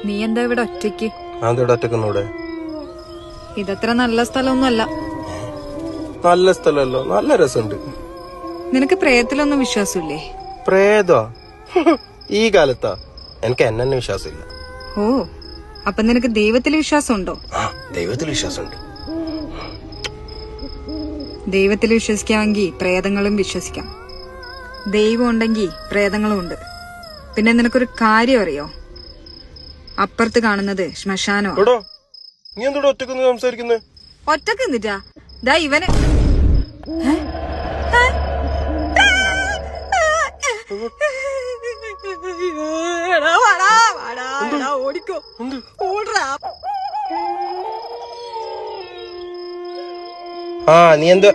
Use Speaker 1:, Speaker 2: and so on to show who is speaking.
Speaker 1: നീ എന്താ ഇവിടെ ഒറ്റയ്ക്ക്?
Speaker 2: ഒറ്റക്കുന്നൂടെ?
Speaker 1: ഇതത്ര നല്ല സ്ഥലമൊന്നുമല്ല.
Speaker 2: നല്ല സ്ഥലമല്ലോ, നല്ല രസമുണ്ട്.
Speaker 1: നിനക്ക് പ്രേതത്തിലൊന്നും വിശ്വാസമില്ലേ?
Speaker 2: പ്രേതോ? ഈ കാലത്താ? എനിക്ക് എന്നെ വിശ്വാസമില്ല.
Speaker 1: ഓ, അപ്പൊ നിനക്ക് ദൈവത്തിൽ വിശ്വാസമുണ്ടോ?
Speaker 2: ദൈവത്തിൽ വിശ്വാസമുണ്ട്.
Speaker 1: ദൈവത്തിൽ വിശ്വസിക്കാമെങ്കിൽ പ്രേതങ്ങളും വിശ്വസിക്കാം. ദൈവം ഉണ്ടെങ്കിൽ പ്രേതങ്ങളും ഉണ്ട്. പിന്നെ നിനക്കൊരു കാര്യം അറിയോ? അപ്പുറത്ത് കാണുന്നത് ശ്മശാനോ.
Speaker 2: നീ എന്തോടെ ഒറ്റക്ക് സംസാരിക്കുന്നത്?
Speaker 1: ഒറ്റക്ക് നിന്നിട്ടാ? ദാ ഇവന് ഓടിക്കോ, ഓടാ.
Speaker 2: നീ എന്തോ